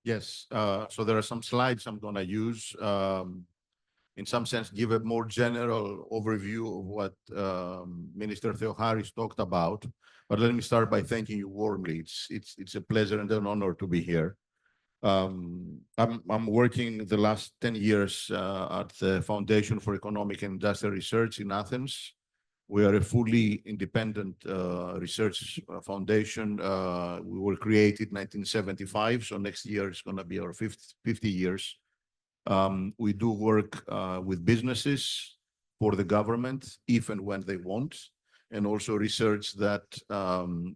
Yes, so there are some slides I'm going to use, in some sense, give a more general overview of what Minister Theoharis talked about. But let me start by thanking you warmly. It's a pleasure and an honor to be here. I'm working the last 10 years at the Foundation for Economic and Industrial Research in Athens. We are a fully independent research foundation. We were created in 1975, so next year is going to be our 50 years. We do work with businesses for the government, if and when they want, and also research that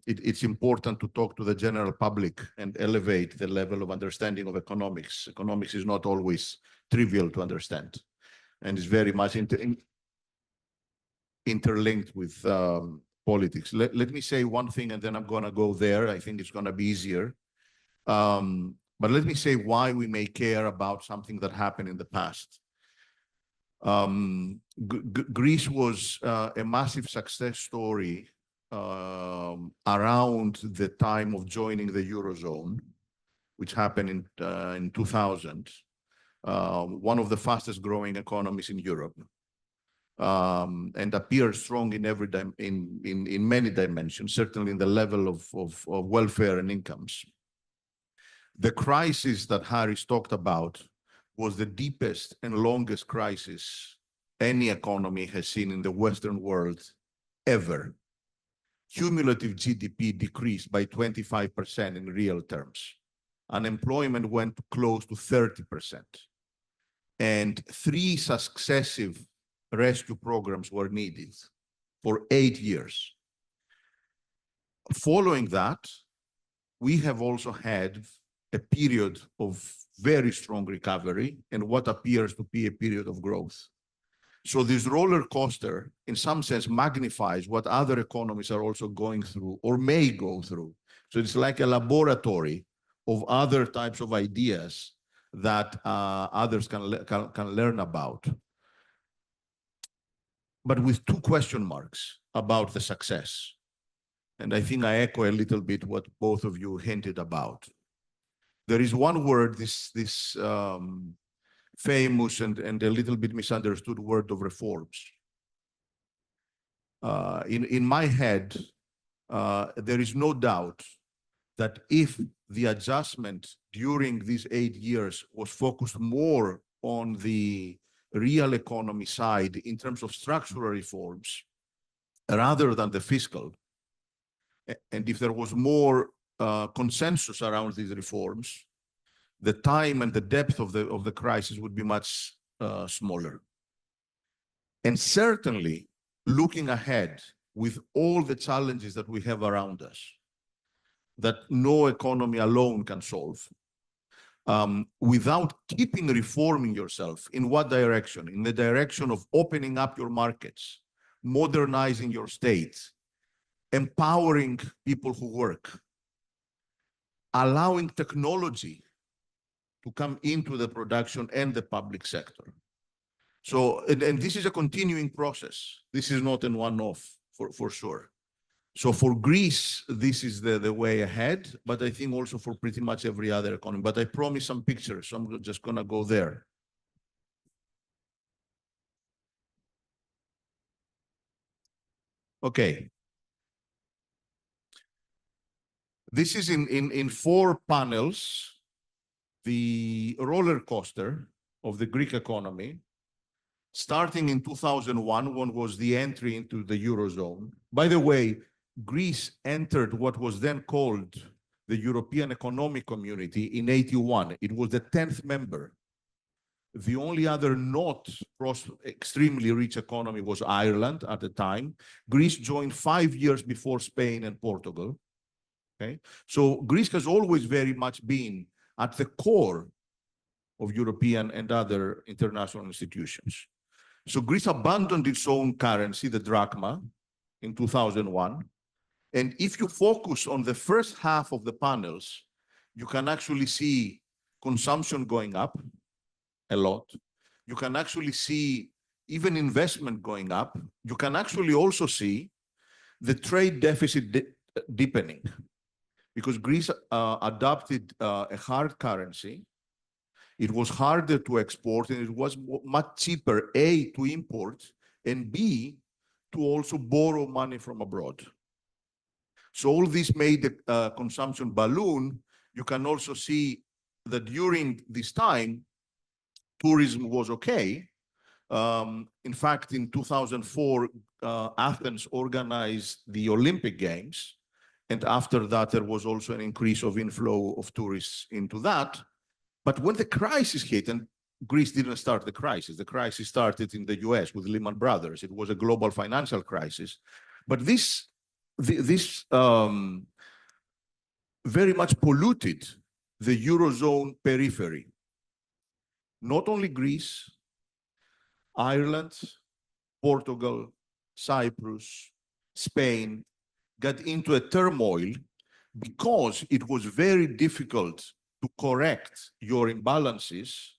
it's important to talk to the general public and elevate the level of understanding of economics. Economics is not always trivial to understand, and is very much interlinked with politics. Let me say one thing, and then I'm going to go there. I think it's going to be easier. But let me say why we may care about something that happened in the past. Greece was a massive success story around the time of joining the Eurozone, which happened in 2000. One of the fastest growing economies in Europe. And appears strong in in many dimensions, certainly in the level of welfare and incomes. The crisis that Harris talked about was the deepest and longest crisis any economy has seen in the Western world ever. Cumulative GDP decreased by 25% in real terms. Unemployment went close to 30%. And 3 successive rescue programs were needed for 8 years. Following that, we have also had a period of very strong recovery and what appears to be a period of growth. So this roller coaster, in some sense, magnifies what other economies are also going through or may go through. So it's like a laboratory of other types of ideas that others can learn about. But with 2 question marks about the success. And I think I echo a little bit what both of you hinted about. There is one word, this famous and a little bit misunderstood word of reforms. In my head, there is no doubt that if the adjustment during these 8 years was focused more on the real economy side in terms of structural reforms rather than the fiscal, and if there was more consensus around these reforms, the time and the depth of the crisis would be much smaller. And certainly, looking ahead with all the challenges that we have around us, that no economy alone can solve, without keeping reforming yourself, in what direction? In the direction of opening up your markets, modernizing your state, empowering people who work, allowing technology to come into the production and the public sector. So, and this is a continuing process. This is not a one-off, for sure. So for Greece, this is the way ahead, but I think also for pretty much every other economy. But I promised some pictures, so I'm just going to go there. Okay. This is in 4 panels, the roller coaster of the Greek economy, starting in 2001, when was the entry into the Eurozone. By the way, Greece entered what was then called the European Economic Community in 81. It was the 10th member. The only other not extremely rich economy was Ireland at the time. Greece joined 5 years before Spain and Portugal. Okay? So Greece has always very much been at the core of European and other international institutions. So Greece abandoned its own currency, the drachma, in 2001. And if you focus on the first half of the panels, you can actually see consumption going up a lot. You can actually see even investment going up. You can actually also see the trade deficit deepening. because Greece adopted a hard currency. It was harder to export, and it was much cheaper, A, to import, and B, to also borrow money from abroad. So all this made the consumption balloon. You can also see that during this time, tourism was okay. In fact, in 2004, Athens organized the Olympic Games. And after that, there was also an increase of inflow of tourists into that. But when the crisis hit, and Greece didn't start the crisis started in the US with Lehman Brothers. It was a global financial crisis. But this very much polluted the Eurozone periphery. Not only Greece, Ireland, Portugal, Cyprus, Spain got into a turmoil because it was very difficult to correct your imbalances,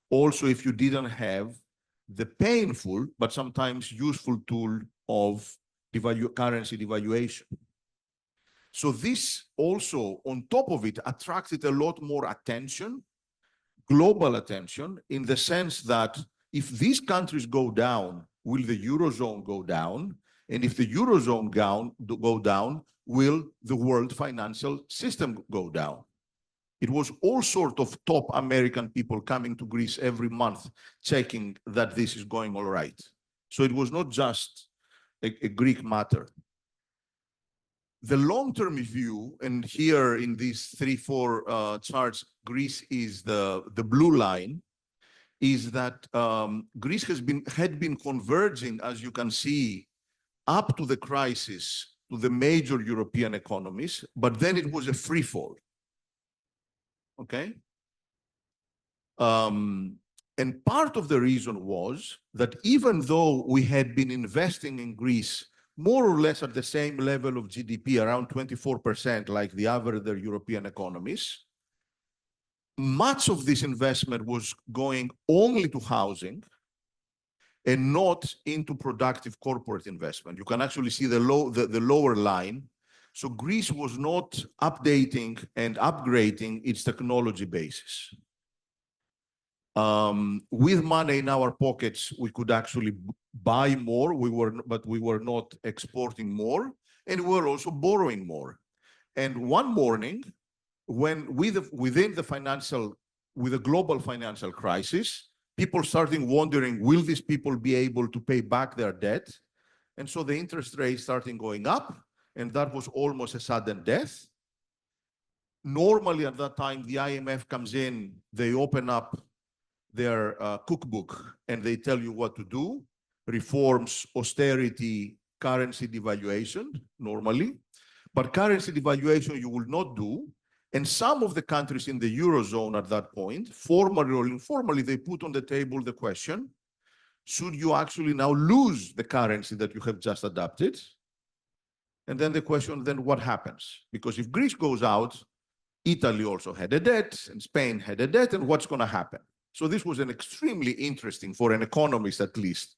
also if you didn't have the painful but sometimes useful tool of currency devaluation. So this also, on top of it, attracted a lot more attention, global attention, in the sense that if these countries go down, will the Eurozone go down? And if the Eurozone go down, will the world financial system go down? It was all sort of top American people coming to Greece every month, checking that this is going all right. So it was not just a Greek matter. The long-term view, and here in these 3-4 charts, Greece is the blue line, is that Greece had been converging, as you can see, up to the crisis to the major European economies, but then it was a free fall. Okay? And part of the reason was that even though we had been investing in Greece more or less at the same level of GDP, around 24%, like the average European economies, much of this investment was going only to housing and not into productive corporate investment. You can actually see the lower line. So Greece was not updating and upgrading its technology basis. With money in our pockets, we could actually buy more, but we were not exporting more, and we were also borrowing more. And one morning, when within the global financial crisis, people started wondering, will these people be able to pay back their debt? And so the interest rates started going up, and that was almost a sudden death. Normally at that time, the IMF comes in, they open up their cookbook, and they tell you what to do: reforms, austerity, currency devaluation, normally. But currency devaluation you will not do. And some of the countries in the Eurozone at that point, formally or informally, they put on the table the question, should you actually now lose the currency that you have just adopted? And then the question, then what happens? Because if Greece goes out, Italy also had a debt, and Spain had a debt, and what's going to happen? So this was an extremely interesting, for an economist at least,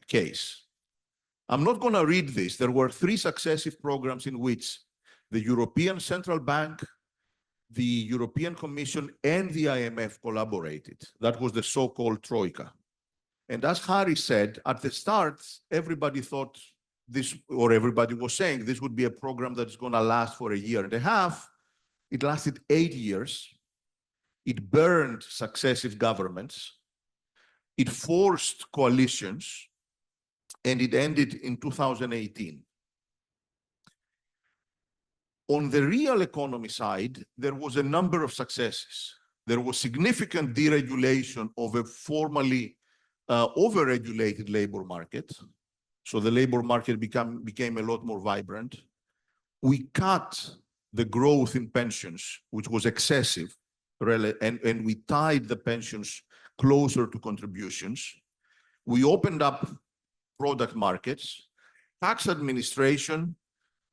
case. I'm not going to read this. There were 3 successive programs in which the European Central Bank, the European Commission, and the IMF collaborated. That was the so-called Troika. And as Harry said, at the start, everybody thought this, or everybody was saying this would be a program that's going to last for 1.5 years. It lasted 8 years. It burned successive governments. It forced coalitions, and it ended in 2018. On the real economy side, there was a number of successes. There was significant deregulation of a formerly overregulated labor market. So the labor market became a lot more vibrant. We cut the growth in pensions, which was excessive, and we tied the pensions closer to contributions. We opened up product markets. Tax administration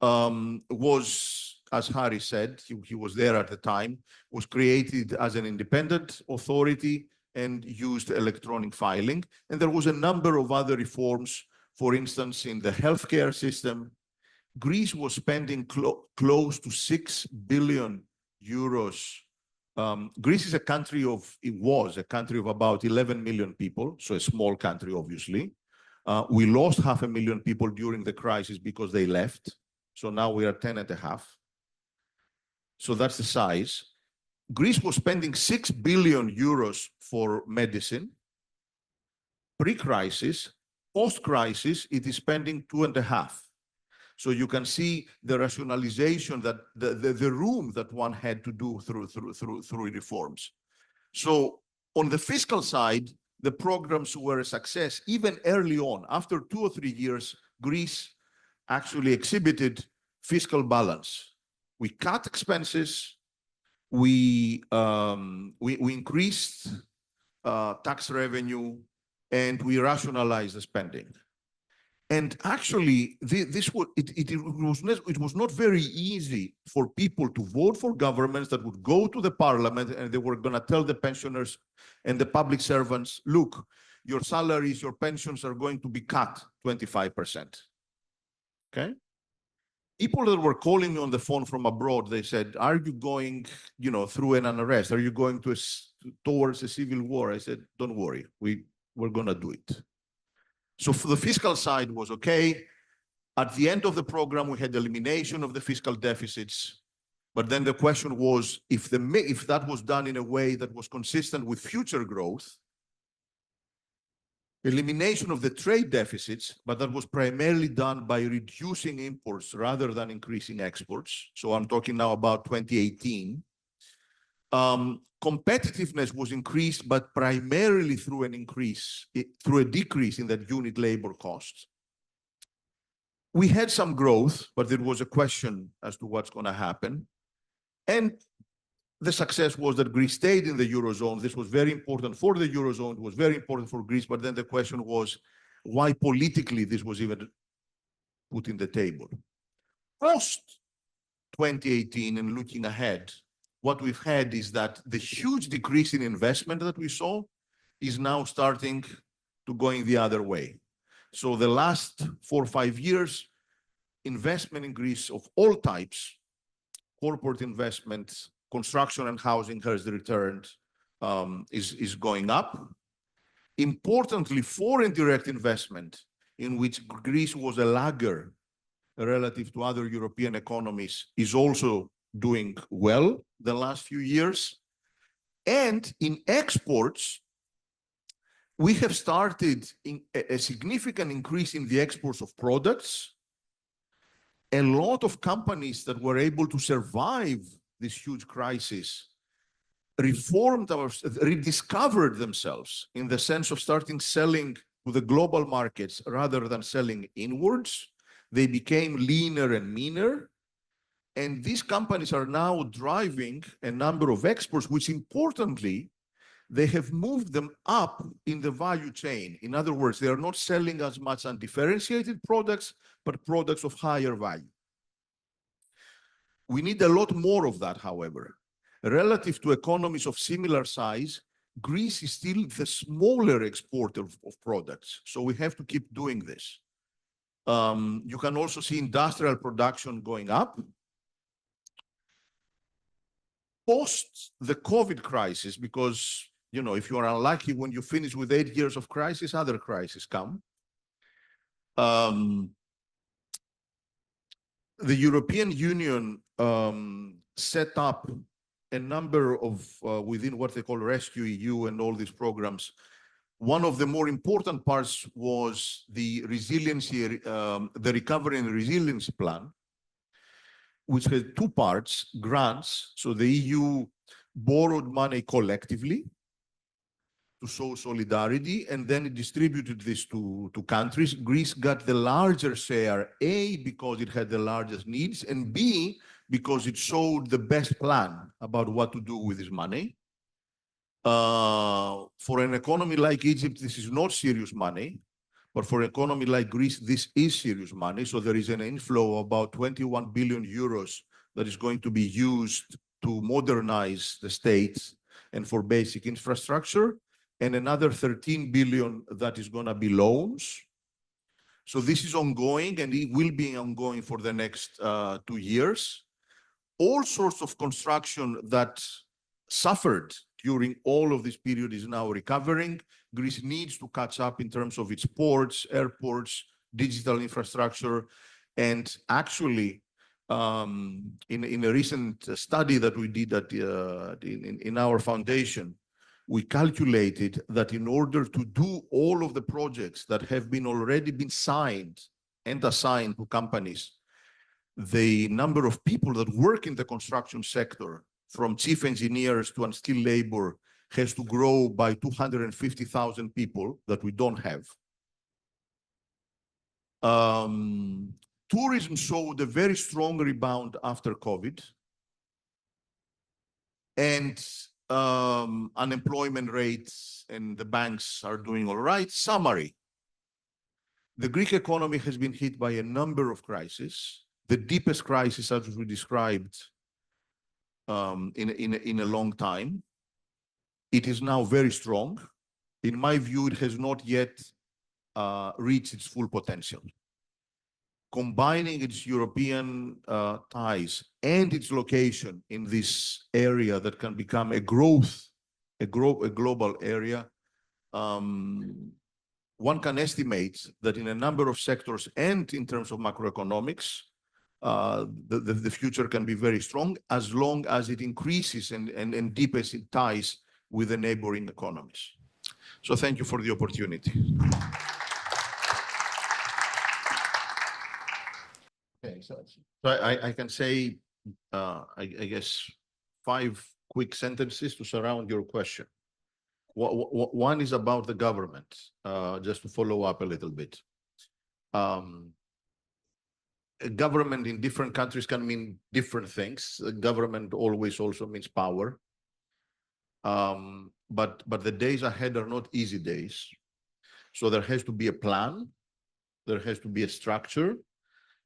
was, as Harry said, he was there at the time, was created as an independent authority and used electronic filing. And there was a number of other reforms, for instance, in the healthcare system, Greece was spending close to 6 billion euros. Greece is a country of, it was a country of about 11 million people, so a small country, obviously. We lost 500,000 people during the crisis because they left. So now we are 10.5. So that's the size. Greece was spending 6 billion euros for medicine. Pre-crisis, post-crisis, it is spending 2.5. So you can see the rationalization that the room that one had to do through reforms. So on the fiscal side, the programs were a success. Even early on, after 2 or 3 years, Greece actually exhibited fiscal balance. We cut expenses, we increased tax revenue, and we rationalized the spending. And actually, it was not very easy for people to vote for governments that would go to the parliament and they were going to tell the pensioners and the public servants, look, your salaries, your pensions are going to be cut 25%. Okay? People that were calling me on the phone from abroad, they said, are you going, through an unrest? Are you going towards a civil war? I said, don't worry, we're going to do it. So for the fiscal side was okay. At the end of the program, we had elimination of the fiscal deficits. But then the question was, if that was done in a way that was consistent with future growth, elimination of the trade deficits, but that was primarily done by reducing imports rather than increasing exports. So I'm talking now about 2018. Competitiveness was increased, but primarily through a decrease in that unit labor costs. We had some growth, but there was a question as to what's going to happen. And the success was that Greece stayed in the Eurozone. This was very important for the Eurozone. It was very important for Greece. But then the question was why politically this was even put in the table. Post 2018 and looking ahead, what we've had is that the huge decrease in investment that we saw is now starting to going the other way. So the last 4 or 5 years, investment in Greece of all types, corporate investments, construction and housing has returned, is going up. Importantly, foreign direct investment, in which Greece was a lagger relative to other European economies, is also doing well the last few years. And in exports, we have started a significant increase in the exports of products. A lot of companies that were able to survive this huge crisis rediscovered themselves in the sense of starting selling to the global markets rather than selling inwards. They became leaner and meaner. And these companies are now driving a number of exports, which importantly, they have moved them up in the value chain. In other words, they are not selling as much undifferentiated products, but products of higher value. We need a lot more of that, however. Relative to economies of similar size, Greece is still the smaller exporter of products. So we have to keep doing this. You can also see industrial production going up. Post the COVID crisis, because, if you are unlucky, when you finish with 8 years of crisis, other crises come. The European Union set up a number of, within what they call Rescue EU and all these programs. One of the more important parts was the resiliency, the Recovery and Resiliency Plan, which had 2 parts: grants. So the EU borrowed money collectively to show solidarity, and then it distributed this to countries. Greece got the larger share, A, because it had the largest needs, and B, because it showed the best plan about what to do with this money. For an economy like Egypt, this is not serious money. But for an economy like Greece, this is serious money. So there is an inflow of about 21 billion euros that is going to be used to modernize the state and for basic infrastructure, and another 13 billion that is going to be loans. So this is ongoing, and it will be ongoing for the next 2 years. All sorts of construction that suffered during all of this period is now recovering. Greece needs to catch up in terms of its ports, airports, digital infrastructure. And actually, in a recent study that we did in our foundation, we calculated that in order to do all of the projects that have already been signed and assigned to companies, the number of people that work in the construction sector, from chief engineers to unskilled labor, has to grow by 250,000 people that we don't have. Tourism showed a very strong rebound after COVID, and unemployment rates and the banks are doing all right. Summary: the Greek economy has been hit by a number of crises. The deepest crisis, as we described, in a long time. It is now very strong. In my view, it has not yet reached its full potential. Combining its European ties and its location in this area that can become a global area, one can estimate that in a number of sectors and in terms of macroeconomics, the future can be very strong as long as it increases and deepens its ties with the neighboring economies. So thank you for the opportunity. Okay, so I can say, I guess, 5 quick sentences to surround your question. One is about the government, just to follow up a little bit. A government in different countries can mean different things. A government always also means power. But the days ahead are not easy days. So there has to be a plan, there has to be a structure,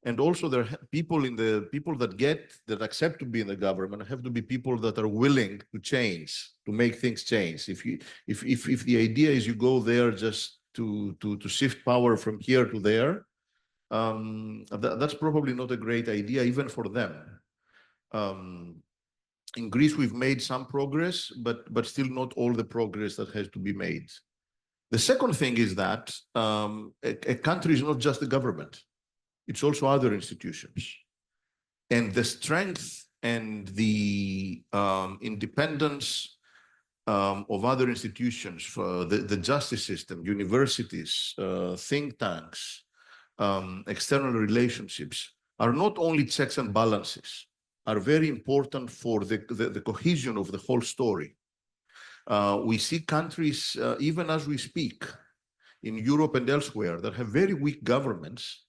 and also people that accept to be in the government have to be people that are willing to change, to make things change. If the idea is you go there just to shift power from here to there, that's probably not a great idea, even for them. In Greece, we've made some progress, but still not all the progress that has to be made. The second thing is that a country is not just the government. It's also other institutions. And the strength and the independence of other institutions, for the justice system, universities, think tanks, external relationships, are not only checks and balances, are very important for the cohesion of the whole story. We see countries, even as we speak, in Europe and elsewhere, that have very weak governments,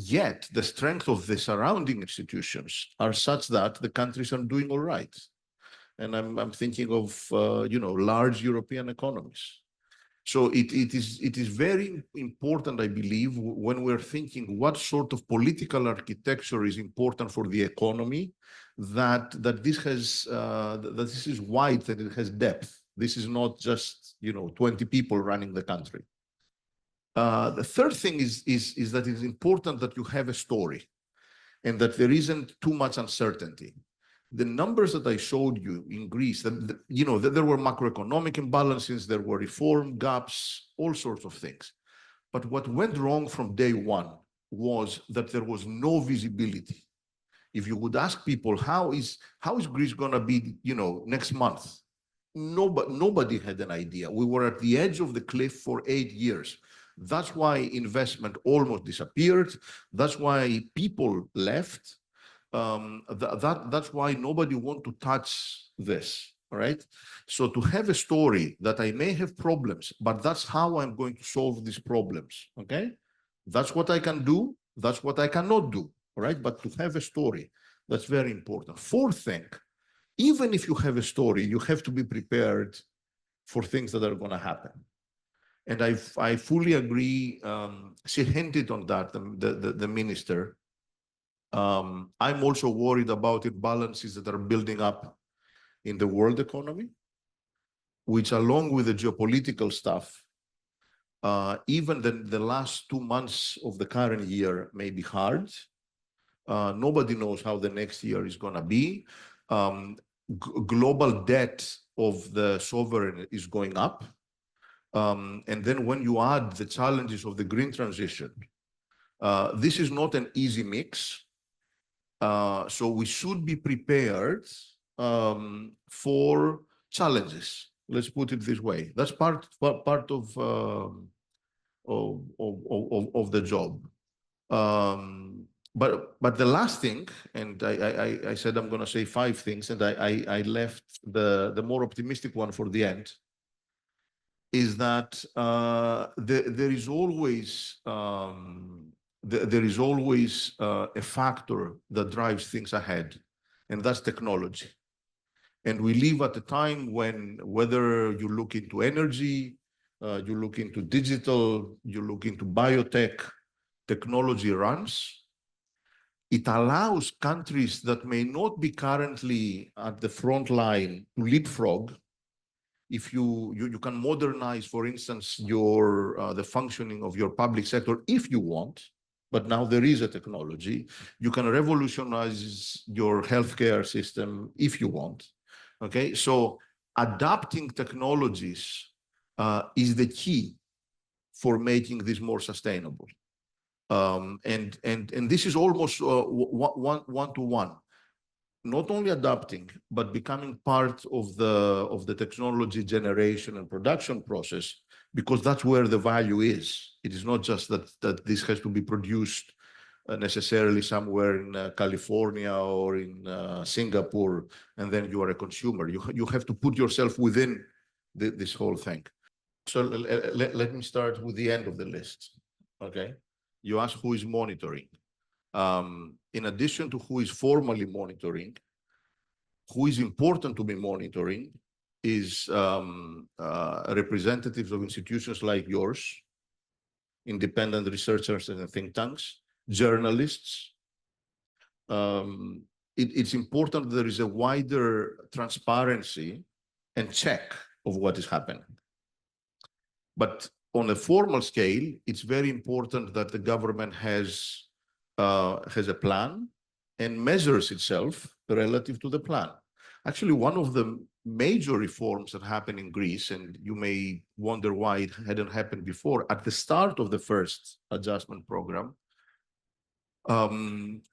yet the strength of the surrounding institutions are such that the countries are doing all right. And I'm thinking of large European economies. So it is very important, I believe, when we're thinking what sort of political architecture is important for the economy, that this is wide, that it has depth. This is not just 20 people running the country. The third thing is that it is important that you have a story and that there isn't too much uncertainty. The numbers that I showed you in Greece, that there were macroeconomic imbalances, there were reform gaps, all sorts of things. But what went wrong from day one was that there was no visibility. If you would ask people, how is Greece going to be, next month? Nobody had an idea. We were at the edge of the cliff for 8 years. That's why investment almost disappeared. That's why people left. That's why nobody want to touch this, all right? So to have a story that I may have problems, but that's how I'm going to solve these problems, okay? That's what I can do, that's what I cannot do, all right? But to have a story, that's very important. Fourth thing, even if you have a story, you have to be prepared for things that are going to happen. And I fully agree. She hinted on that, the minister. I'm also worried about imbalances that are building up in the world economy, which, along with the geopolitical stuff, Even the last 2 months of the current year may be hard. Nobody knows how the next year is going to be. Global debt of the sovereign is going up. And then when you add the challenges of the green transition, this is not an easy mix. So we should be prepared for challenges. Let's put it this way. That's part of the job. But the last thing, and I said I'm going to say 5 things, and I left the more optimistic one for the end, is that there is always a factor that drives things ahead, and that's technology. And we live at a time when, whether you look into energy, you look into digital, you look into biotech, technology runs. It allows countries that may not be currently at the front line to leapfrog. If you can modernize, for instance, the functioning of your public sector if you want, but now there is a technology. You can revolutionize your healthcare system if you want. Okay, so adapting technologies is the key for making this more sustainable. And this is almost one-to-one. Not only adapting, but becoming part of the technology generation and production process, because that's where the value is. It is not just that this has to be produced necessarily somewhere in California or in Singapore, and then you are a consumer. You have to put yourself within this whole thing. So let me start with the end of the list. Okay, you ask who is monitoring. In addition to who is formally monitoring, who is important to be monitoring is representatives of institutions like yours, independent researchers and think tanks, journalists. It's important that there is a wider transparency and check of what is happening. But on a formal scale, it's very important that the government has a plan and measures itself relative to the plan. Actually, one of the major reforms that happened in Greece, and you may wonder why it hadn't happened before, at the start of the first adjustment program,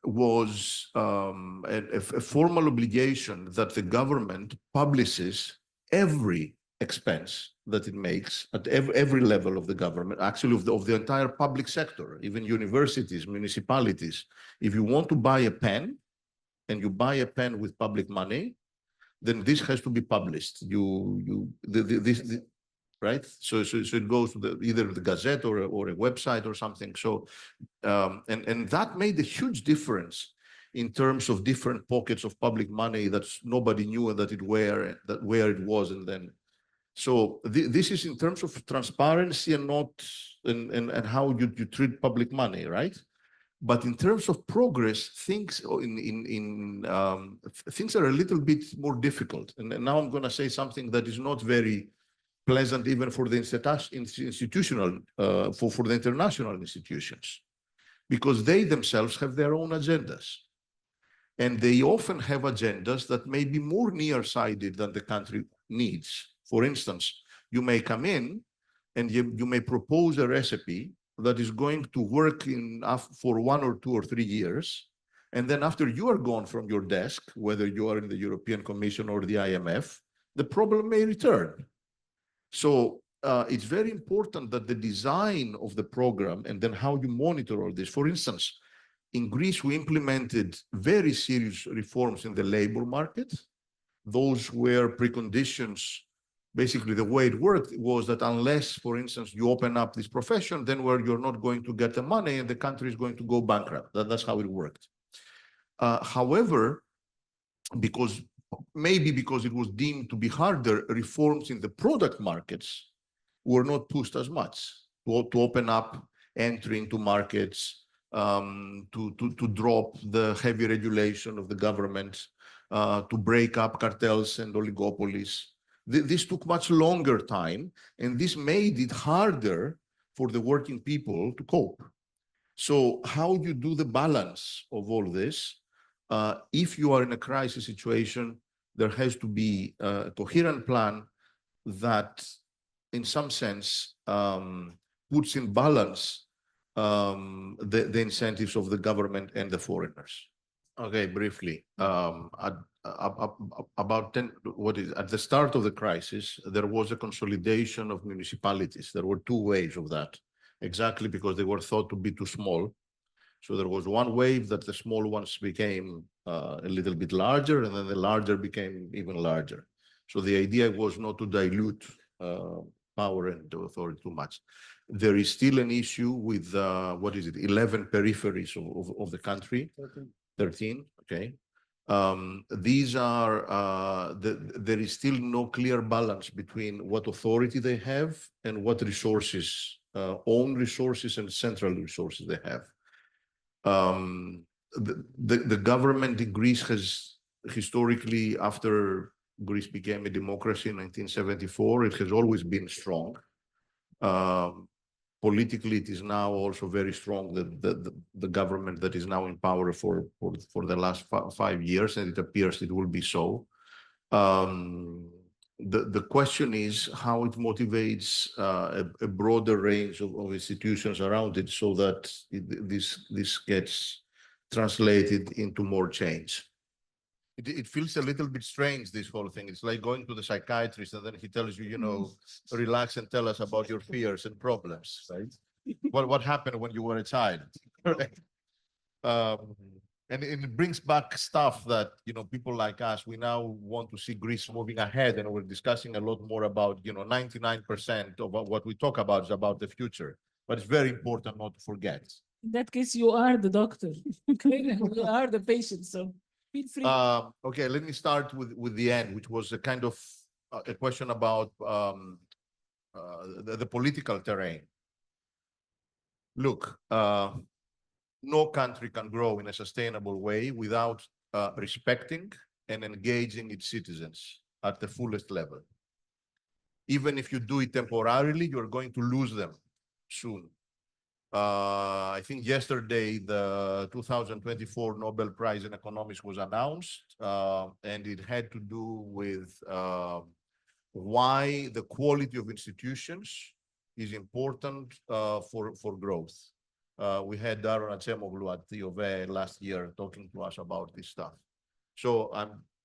was a formal obligation that the government publishes every expense that it makes at every level of the government, actually of the entire public sector, even universities, municipalities. If you want to buy a pen, and you buy a pen with public money, then this has to be published. Right? So it goes to either the Gazette or a website or something. So and that made a huge difference in terms of different pockets of public money that nobody knew where it was, and then. So this is in terms of transparency and not and how you treat public money, right? But in terms of progress, things things are a little bit more difficult. And now I'm going to say something that is not very pleasant even for the institutional, for the international institutions, because they themselves have their own agendas. And they often have agendas that may be more nearsighted than the country needs. For instance, you may come in and you may propose a recipe that is going to work for 1 or 2 or 3 years. And then after you are gone from your desk, whether you are in the European Commission or the IMF, the problem may return. So it's very important that the design of the program and then how you monitor all this. For instance, in Greece, we implemented very serious reforms in the labor market. Those were preconditions. Basically, the way it worked was that unless, for instance, you open up this profession, then where you're not going to get the money and the country is going to go bankrupt. That's how it worked. However, maybe because it was deemed to be harder, reforms in the product markets were not pushed as much to open up entry into markets, to drop the heavy regulation of the government, to break up cartels and oligopolies. This took much longer time, and this made it harder for the working people to cope. So how you do the balance of all this? If you are in a crisis situation, there has to be a coherent plan that, in some sense, puts in balance the incentives of the government and the foreigners. Okay, briefly, about at the start of the crisis, there was a consolidation of municipalities. There were two waves of that, exactly because they were thought to be too small. So there was one wave that the small ones became a little bit larger, and then the larger became even larger. So the idea was not to dilute power and authority too much. There is still an issue with, 11 peripheries of the country. 13, okay. These are, there is still no clear balance between what authority they have and what resources, own resources and central resources they have. The government in Greece has historically, after Greece became a democracy in 1974, it has always been strong. Politically, it is now also very strong, the government that is now in power for the last 5 years, and it appears it will be so. The question is how it motivates a broader range of institutions around it so that this gets translated into more change. It feels a little bit strange, this whole thing. It's like going to the psychiatrist and then he tells you, you know, relax and tell us about your fears and problems, right? What happened when you were a child, right? And it brings back stuff that, you know, people like us, we now want to see Greece moving ahead, and we're discussing a lot more about, you know, 99% of what we talk about is about the future. But it's very important not to forget. In that case, you are the doctor. Okay, we are the patient, so feel free. Okay, let me start with the end, which was a kind of a question about the political terrain. Look, no country can grow in a sustainable way without respecting and engaging its citizens at the fullest level. Even if you do it temporarily, you're going to lose them soon. I think yesterday the 2024 Nobel Prize in Economics was announced, and it had to do with why the quality of institutions is important for growth. We had Daron Acemoglu at the IOBE last year talking to us about this stuff. So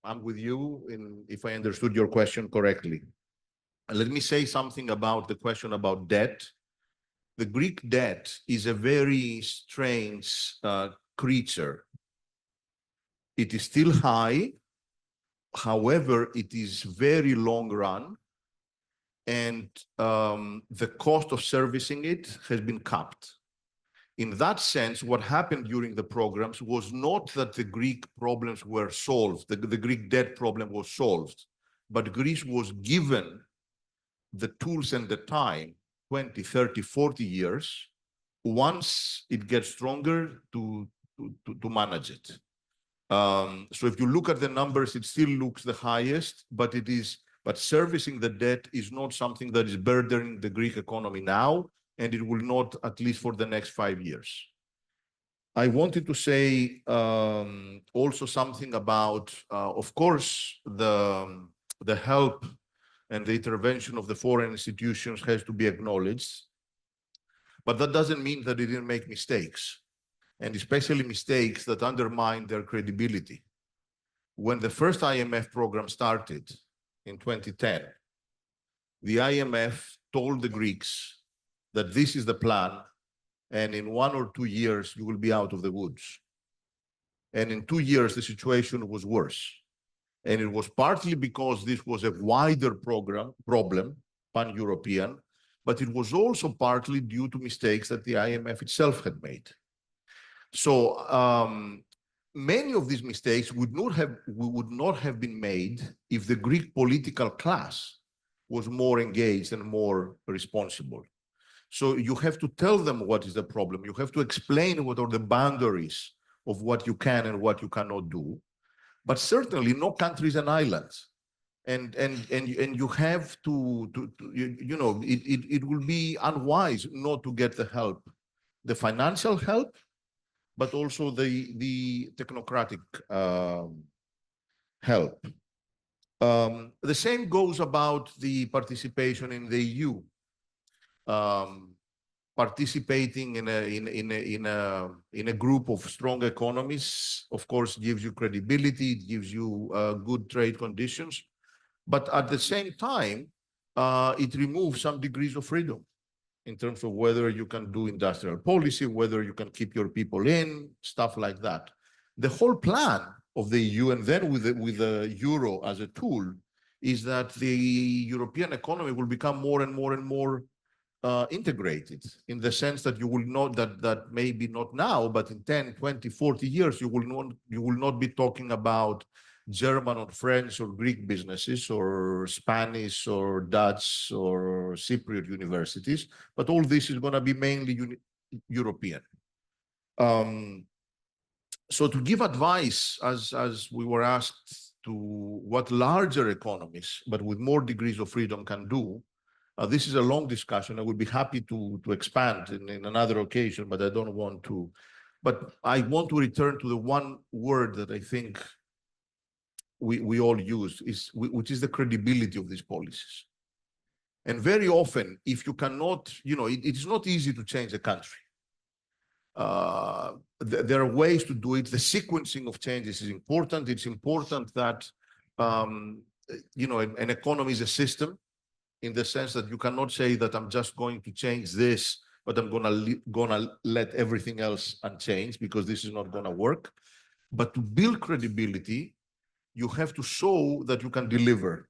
I'm with you if I understood your question correctly. Let me say something about the question about debt. The Greek debt is a very strange creature. It is still high. However, it is very long run, and the cost of servicing it has been capped. In that sense, what happened during the programs was not that the Greek problems were solved, the Greek debt problem was solved, but Greece was given the tools and the time, 20, 30, 40 years, once it gets stronger to manage it. So if you look at the numbers, it still looks the highest, but servicing the debt is not something that is burdening the Greek economy now, and it will not, at least for the next 5 years. I wanted to say also something about, of course, the help and the intervention of the foreign institutions has to be acknowledged, but that doesn't mean that they didn't make mistakes, and especially mistakes that undermine their credibility. When the first IMF program started in 2010, the IMF told the Greeks that this is the plan, and in 1 or 2 years, you will be out of the woods. And in 2 years, the situation was worse. And it was partly because this was a wider problem, pan-European, but it was also partly due to mistakes that the IMF itself had made. So many of these mistakes would not have been made if the Greek political class was more engaged and more responsible. So you have to tell them what is the problem. You have to explain what are the boundaries of what you can and what you cannot do. But certainly no country is an island. And you have to you know, it will be unwise not to get the help, the financial help, but also the technocratic help. The same goes about the participation in the EU. Participating in a group of strong economies, of course, gives you credibility, it gives you good trade conditions, but at the same time, it removes some degrees of freedom in terms of whether you can do industrial policy, whether you can keep your people in, stuff like that. The whole plan of the EU, and then with the euro as a tool, is that the European economy will become more and more and more integrated, in the sense that you will not, that maybe not now, but in 10, 20, 40 years, you will not be talking about German or French or Greek businesses or Spanish or Dutch or Cypriot universities, but all this is going to be mainly European. So to give advice, as we were asked, to what larger economies, but with more degrees of freedom, can do, this is a long discussion. I would be happy to expand in another occasion, but I don't want to. But I want to return to the one word that I think we all use, which is the credibility of these policies. And very often, if you cannot, you know, it is not easy to change a country. There are ways to do it. The sequencing of changes is important. It's important that, you know, an economy is a system, in the sense that you cannot say that I'm just going to change this, but I'm gonna let everything else unchanged, because this is not gonna work. But to build credibility, you have to show that you can deliver.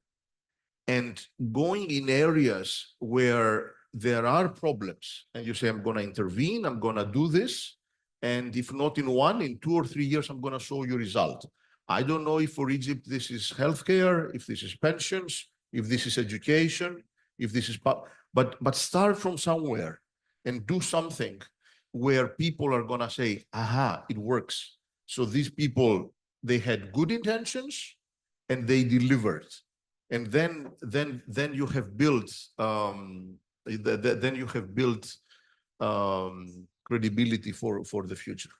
And going in areas where there are problems, and you say, I'm gonna intervene, I'm gonna do this, and if not in 1, in 2 or 3 years, I'm gonna show you result. I don't know if for Egypt this is healthcare, if this is pensions, if this is education, if this is, but start from somewhere and do something where people are gonna say, aha, it works. So these people, they had good intentions and they delivered. And then you have built credibility for the future.